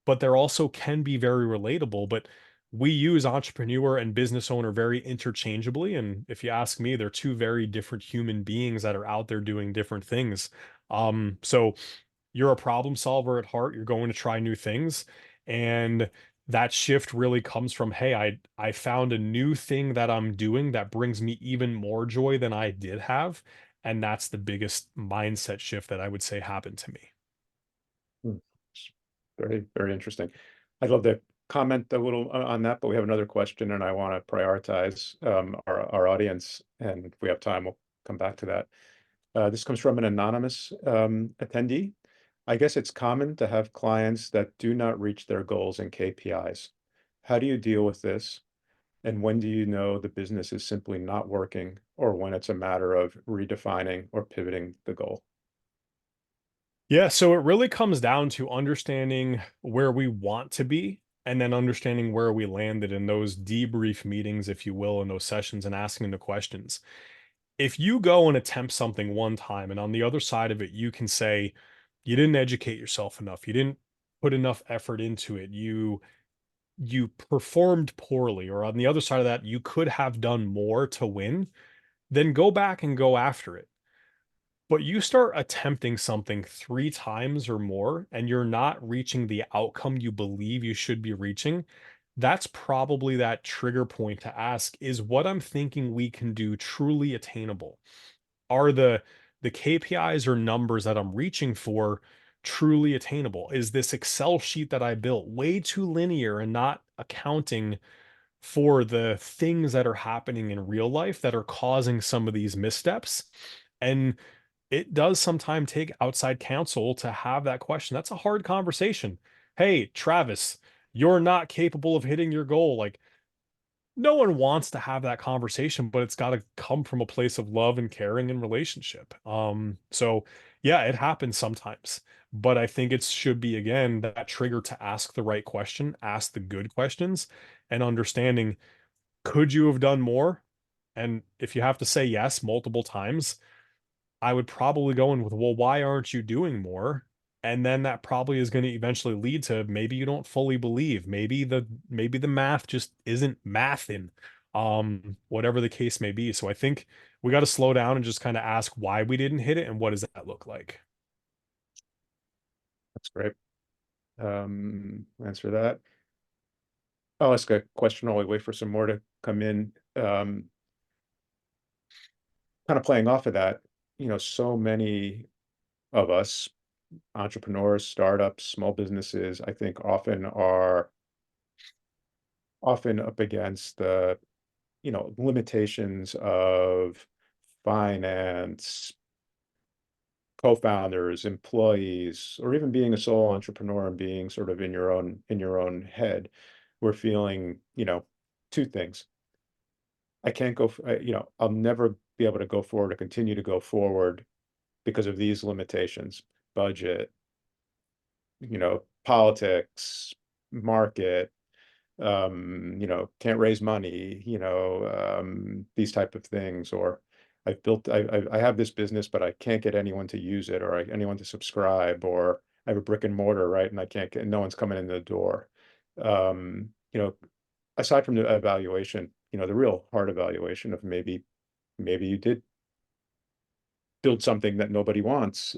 but they're also can be very relatable. But we use entrepreneur and business owner very interchangeably. And if you ask me, they're two very different human beings that are out there doing different things. So you're a problem solver at heart. You're going to try new things. And that shift really comes from, hey, I found a new thing that I'm doing that brings me even more joy than I did have. And that's the biggest mindset shift that I would say happened to me. Hmm. Very, very interesting. I'd love to comment a little on that, but we have another question and I want to prioritize our audience. And if we have time, we'll come back to that. This comes from an anonymous attendee. I guess it's common to have clients that do not reach their goals and KPIs. How do you deal with this? And when do you know the business is simply not working or when it's a matter of redefining or pivoting the goal? Yeah, so it really comes down to understanding where we want to be and then understanding where we landed in those debrief meetings, if you will, in those sessions and asking the questions. If you go and attempt something one time and on the other side of it, you can say, you didn't educate yourself enough, you didn't put enough effort into it, you performed poorly, or on the other side of that, you could have done more to win, then go back and go after it. But you start attempting something 3 times or more, and you're not reaching the outcome you believe you should be reaching, that's probably that trigger point to ask, is what I'm thinking we can do truly attainable? Are the KPIs or numbers that I'm reaching for truly attainable? Is this Excel sheet that I built way too linear and not accounting for the things that are happening in real life that are causing some of these missteps? And it does sometimes take outside counsel to have that question. That's a hard conversation. Hey, Travis, you're not capable of hitting your goal. Like, no one wants to have that conversation, but it's got to come from a place of love and caring and relationship. So yeah, it happens sometimes, but I think it should be again that trigger to ask the right question, ask the good questions, and understanding, could you have done more? And if you have to say yes multiple times, I would probably go in with, well, why aren't you doing more? And then that probably is going to eventually lead to, maybe you don't fully believe. Maybe the math just isn't mathing. Whatever the case may be. So I think we got to slow down and just kind of ask why we didn't hit it and what does that look like? That's great. Answer that. I'll ask a question while we wait for some more to come in. Kind of playing off of that, so many of us, entrepreneurs, startups, small businesses, I think often are often up against the, limitations of finance, co-founders, employees, or even being a sole entrepreneur and being sort of in your own head. We're feeling, two things. I can't go, I'll never be able to go forward or continue to go forward because of these limitations, budget, politics, market, can't raise money, these type of things, or I have this business, but I can't get anyone to use it, or anyone to subscribe, or I have a brick and mortar, right? And I can't get, no one's coming in the door. You know, aside from the evaluation, the real hard evaluation of maybe you did build something that nobody wants.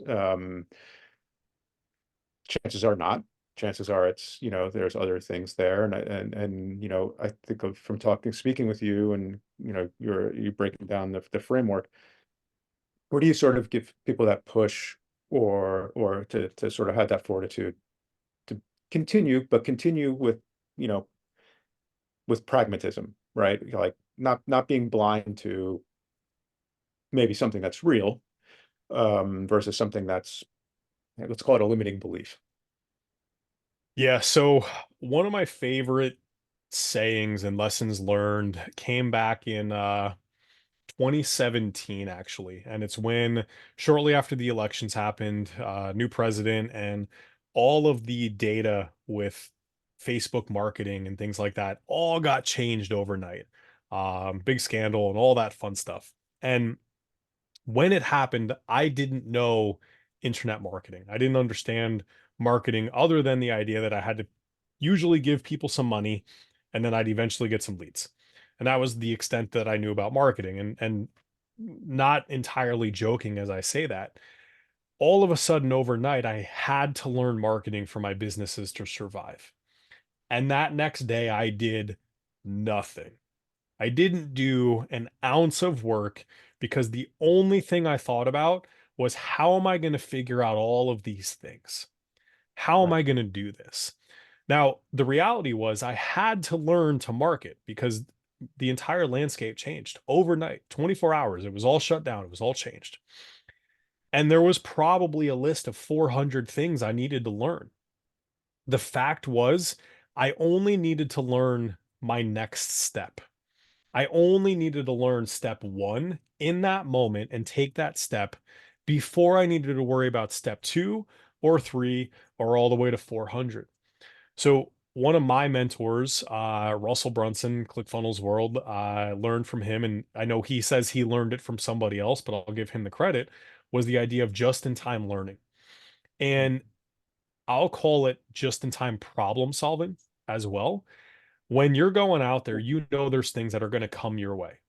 Chances are not. Chances are it's, there's other things there. And I think from speaking with you, and, you breaking down the framework, where do you sort of give people that push, or to sort of have that fortitude to continue, but continue you know, with pragmatism, right? Like not being blind to maybe something that's real, versus something that's, let's call it, a limiting belief. Yeah, so one of my favorite sayings and lessons learned came back in 2017 actually, and it's when shortly after the elections happened, new president, and all of the data with Facebook marketing and things like that all got changed overnight. Big scandal and all that fun stuff. And when it happened, I didn't know internet marketing. I didn't understand marketing other than the idea that I had to usually give people some money and then I'd eventually get some leads. And that was the extent that I knew about marketing. And not entirely joking as I say that, all of a sudden overnight, I had to learn marketing for my businesses to survive. And that next day, I did nothing. I didn't do an ounce of work because the only thing I thought about was how am I going to figure out all of these things? How am Right. I going to do this? Now, the reality was I had to learn to market because the entire landscape changed overnight, 24 hours. It was all shut down, it was all changed. And there was probably a list of 400 things I needed to learn. The fact was, I only needed to learn my next step. I only needed to learn step one in that moment and take that step before I needed to worry about step two or three or all the way to 400. So, one of my mentors, Russell Brunson, ClickFunnels World, I learned from him, and I know he says he learned it from somebody else, but I'll give him the credit, was the idea of just in time learning. And I'll call it just in time problem solving as well. When you're going out there, you know there's things that are going to come your way.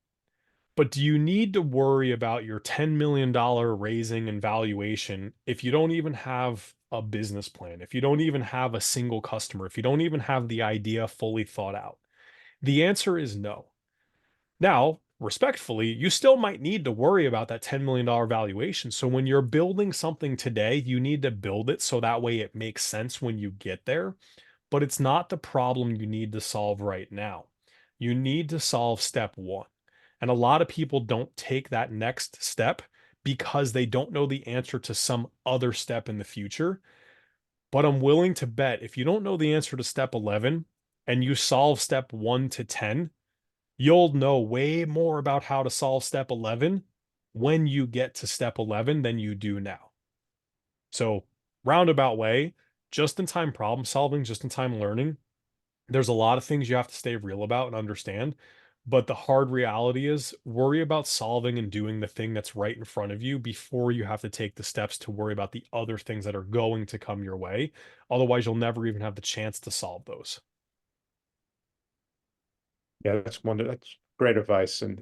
But do you need to worry about your $10 million raising and valuation if you don't even have a business plan, if you don't even have a single customer, if you don't even have the idea fully thought out? The answer is no. Now, respectfully, you still might need to worry about that $10 million valuation. So when you're building something today, you need to build it so that way it makes sense when you get there, but it's not the problem you need to solve right now. You need to solve step one. And a lot of people don't take that next step because they don't know the answer to some other step in the future. But I'm willing to bet if you don't know the answer to step 11 and you solve step 1 to 10, you'll know way more about how to solve step 11 when you get to step 11 than you do now. So, roundabout way, just in time problem solving, just in time learning, there's a lot of things you have to stay real about and understand. But the hard reality is worry about solving and doing the thing that's right in front of you before you have to take the steps to worry about the other things that are going to come your way. Otherwise, you'll never even have the chance to solve those. Yeah, that's great advice. And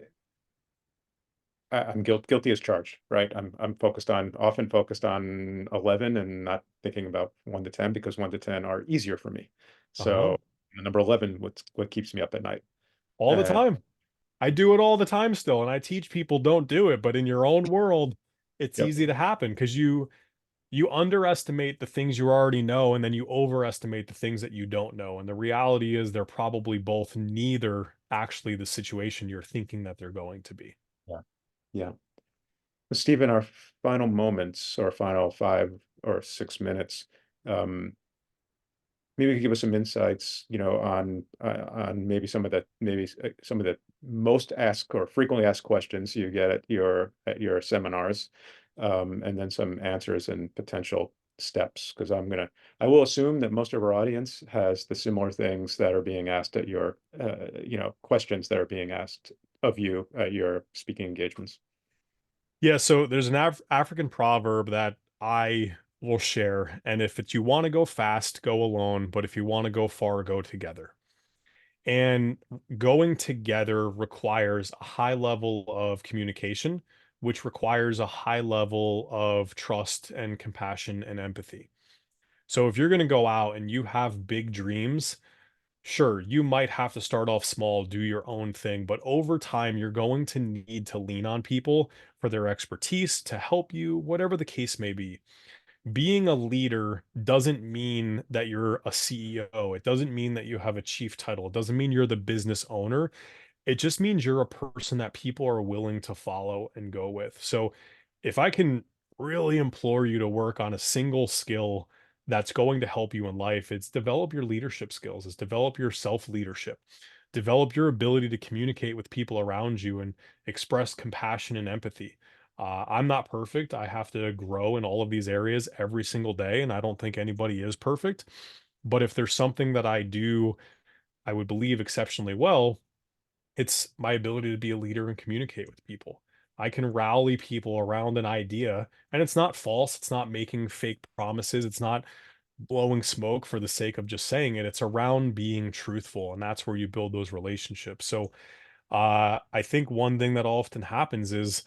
I'm guilty as charged, right? I'm often focused on 11, and not thinking about 1 to 10, because 1 to 10 are easier for me. Uh-huh. So the number 11, what keeps me up at night. All the And time. I do it all the time still, and I teach people don't do it, but in your own world, it's yep, easy to happen because you underestimate the things you already know and then you overestimate the things that you don't know. And the reality is they're probably both neither actually the situation you're thinking that they're going to be. yeah, yeah. Stephen, our final moments, or final 5 or 6 minutes, um, maybe you could give us some insights, on some of the most asked or frequently asked questions you get at your seminars, and then some answers and potential steps. Because I will assume that most of our audience has the similar things that are being asked at questions that are being asked of you at your speaking engagements. Yeah, so there's an African proverb that I will share, and if it's you want to go fast, go alone, but if you want to go far, go together. And going together requires a high level of communication, which requires a high level of trust and compassion and empathy. So if you're going to go out and you have big dreams, sure, you might have to start off small, do your own thing, but over time, you're going to need to lean on people for their expertise to help you, whatever the case may be. Being a leader doesn't mean that you're a CEO. It doesn't mean that you have a chief title. It doesn't mean you're the business owner. It just means you're a person that people are willing to follow and go with. So, if I can really implore you to work on a single skill that's going to help you in life, it's develop your leadership skills, it's develop your self leadership, develop your ability to communicate with people around you and express compassion and empathy. I'm not perfect. I have to grow in all of these areas every single day, and I don't think anybody is perfect. But if there's something that I do, I would believe exceptionally well, it's my ability to be a leader and communicate with people. I can rally people around an idea, and it's not false. It's not making fake promises. It's not blowing smoke for the sake of just saying it. It's around being truthful, and that's where you build those relationships. So, I think one thing that often happens is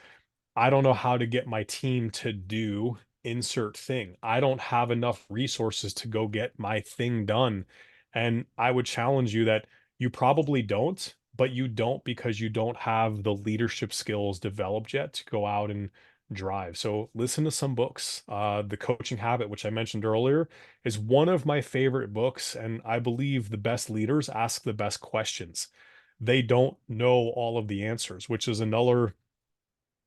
I don't know how to get my team to do insert thing. I don't have enough resources to go get my thing done. And I would challenge you that you probably don't, but you don't because you don't have the leadership skills developed yet to go out and drive. So listen to some books. The Coaching Habit, which I mentioned earlier, is one of my favorite books. And I believe the best leaders ask the best questions. They don't know all of the answers, which is another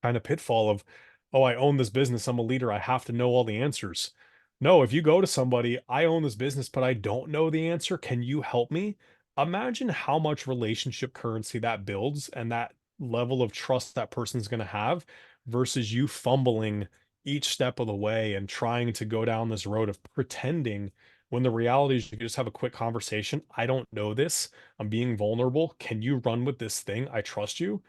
kind of pitfall of, oh, I own this business. I'm a leader. I have to know all the answers. No, if you go to somebody, I own this business, but I don't know the answer. Can you help me? Imagine how much relationship currency that builds and that level of trust that person's going to have versus you fumbling each step of the way and trying to go down this road of pretending when the reality is you just have a quick conversation. I don't know this. I'm being vulnerable. Can you run with this thing? I trust you.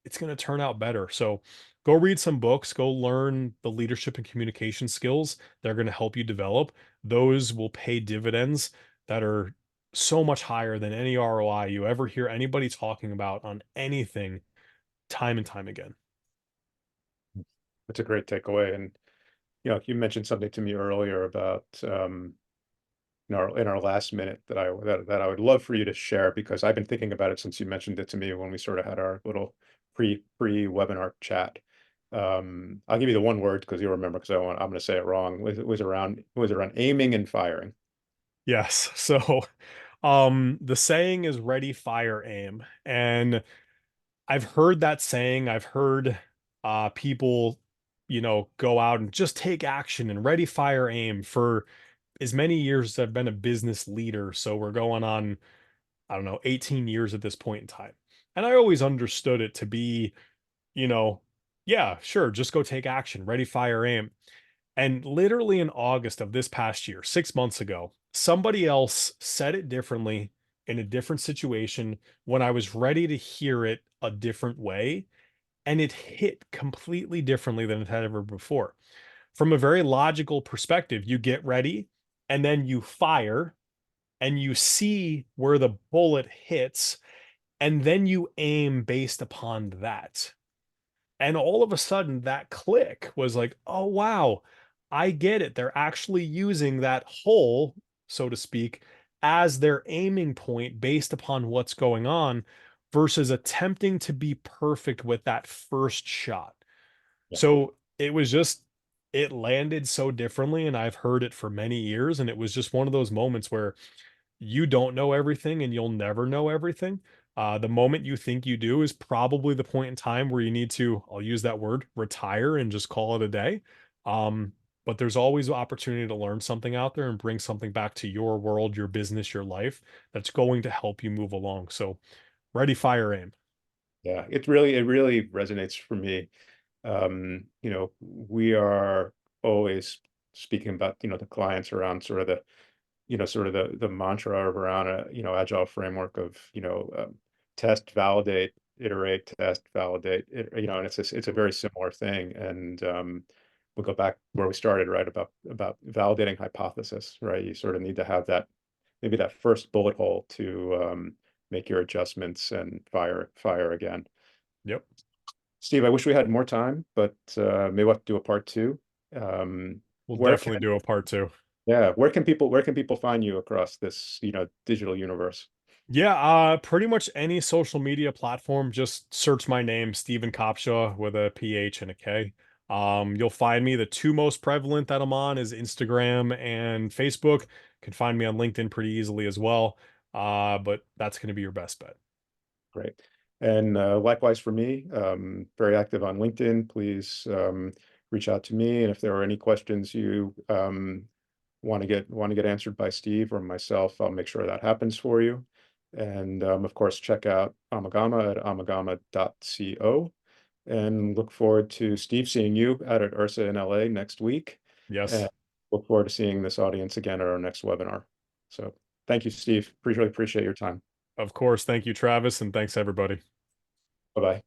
It's going to turn out better. So go read some books, go learn the leadership and communication skills that are going to help you develop. Those will pay dividends that are so much higher than any ROI you ever hear anybody talking about on anything time and time again. That's a great takeaway. And you mentioned something to me earlier about in our last minute that I would love for you to share because I've been thinking about it since you mentioned it to me when we sort of had our little pre webinar chat. I'll give you the one word because you'll remember because I'm going to say it wrong. It was around aiming and firing. Yes. So the saying is ready, fire, aim. And I've heard that saying. I've heard people, go out and just take action and ready, fire, aim for as many years as I've been a business leader. So we're going on, I don't know, 18 years at this point in time. And I always understood it to be, you know, yeah, sure, just go take action, ready, fire, aim. And literally in August of this past year, 6 months ago, somebody else said it differently in a different situation when I was ready to hear it a different way. And it hit completely differently than it had ever before. From a very logical perspective, you get ready and then you fire and you see where the bullet hits, and then you aim based upon that. And all of a sudden, that click was like, oh, wow, I get it. They're actually using that hole, so to speak, as their aiming point based upon what's going on versus attempting to be perfect with that first shot. Yeah. So it was just, it landed so differently. And I've heard it for many years. And it was just one of those moments where you don't know everything and you'll never know everything. The moment you think you do is probably the point in time where you need to, I'll use that word, retire and just call it a day. Um, but there's always opportunity to learn something out there and bring something back to your world, your business, your life that's going to help you move along. So ready, fire, aim. Yeah, it really resonates for me. We are always speaking about, the clients around sort of the mantra around a, agile framework of, test, validate, iterate, test, validate, and it's a very similar thing. And we'll go back where we started, right? About validating hypothesis, right? You sort of need to have that, maybe that first bullet hole to make your adjustments and fire again. Yep. Steve, I wish we had more time, but maybe we'll have to do a part two. Um, We'll where definitely can do a part two. Yeah, where can people find you across this, digital universe? Yeah, pretty much any social media platform, just search my name, Steven Kopshaw with a PH and a K. You'll find me. The two most prevalent that I'm on is Instagram and Facebook. Can find me on LinkedIn pretty easily as well. But that's going to be your best bet. Great. And likewise for me, very active on LinkedIn. Please reach out to me, and if there are any questions you want to get answered by Steve or myself, I'll make sure that happens for you. And of course, check out Amagama at amagama.co, and look forward to Steve seeing you out at URSA in LA next week. And Yes, look forward to seeing this audience again at our next webinar. So thank you, Steve. Really appreciate your time. of course. Thank you, Travis, and thanks everybody. Bye bye.